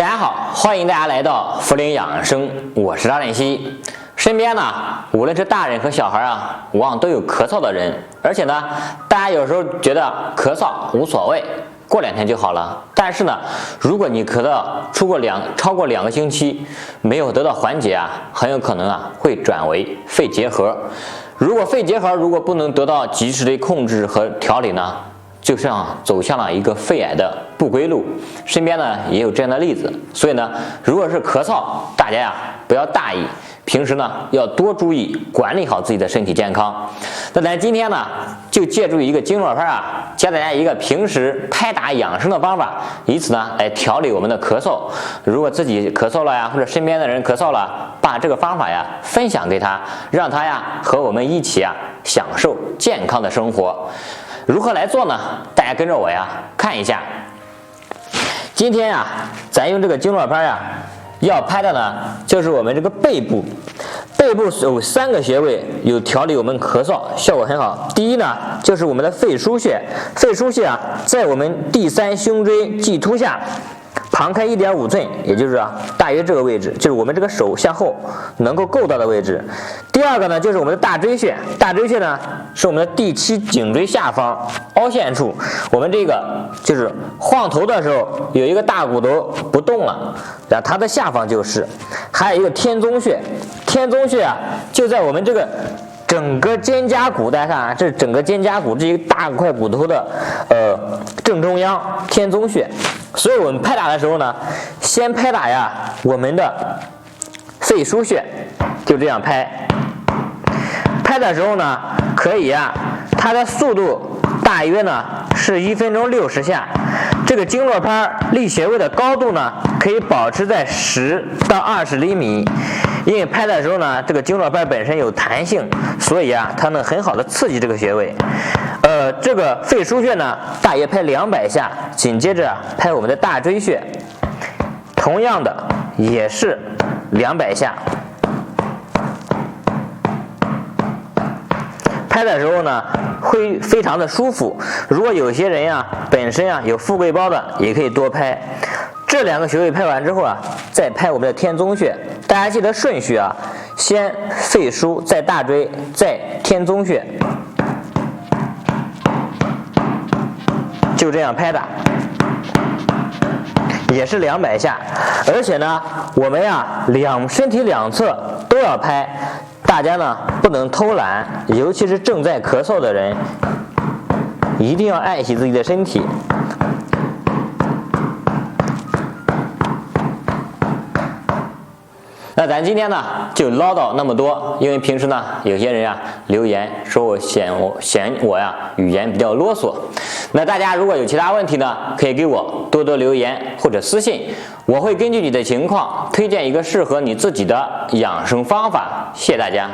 大家好，欢迎大家来到涪陵养生，我是张练熙。身边呢，无论是大人和小孩啊，往往都有咳嗽的人，而且呢，大家有时候觉得咳嗽无所谓，过2天就好了。但是呢，如果你咳嗽超过2个星期，没有得到缓解啊，很有可能啊会转为肺结核。如果肺结核不能得到及时的控制和调理呢，就像走向了一个肺癌的不归路。身边呢也有这样的例子，所以呢，如果是咳嗽，大家呀不要大意，平时呢要多注意管理好自己的身体健康。那咱今天呢就借助一个经络拍啊，教大家一个平时拍打养生的方法，以此呢来调理我们的咳嗽。如果自己咳嗽了呀，或者身边的人咳嗽了，把这个方法呀分享给他，让他呀和我们一起啊享受健康的生活。如何来做呢？大家跟着我呀看一下。今天呀，咱用这个经络拍呀，要拍的呢就是我们这个背部。背部有3个穴位有调理我们咳嗽，效果很好。第一呢，就是我们的肺腧穴。肺腧穴啊，在我们第3胸椎棘突下，旁开1.5寸，也就是大约这个位置，就是我们这个手向后能够够到的位置。第二个呢，就是我们的大椎穴。大椎穴呢，是我们的第7颈椎下方凹陷处。我们这个就是晃头的时候，有一个大骨头不动了，然后它的下方就是。还有一个天宗穴。天宗穴啊，就在我们这个整个肩胛骨，大家看啊，这是整个肩胛骨这一大块骨头的正中央，天宗穴。所以我们拍打的时候呢，先拍打呀我们的肺腧穴，就这样拍。拍的时候呢，可以呀，它的速度大约呢是1分钟60下。这个经络拍立穴位的高度呢，可以保持在10到20厘米。因为拍的时候呢，这个经络拍本身有弹性，所以啊，它能很好的刺激这个穴位。这个肺腧穴呢，大约拍200下，紧接着拍我们的大椎穴，同样的也是200下。拍的时候呢，会非常的舒服。如果有些人呀，本身啊有富贵包的，也可以多拍。这2个穴位拍完之后啊，再拍我们的天宗穴。大家记得顺序啊，先肺腧，再大椎，再天宗穴，就这样拍打，也是200下。而且呢，我们呀身体两侧都要拍。大家呢不能偷懒，尤其是正在咳嗽的人，一定要爱惜自己的身体。那咱今天呢就唠叨那么多，因为平时呢有些人留言说我嫌我呀语言比较啰嗦。那大家如果有其他问题呢，可以给我多多留言或者私信，我会根据你的情况推荐一个适合你自己的养生方法。谢谢大家。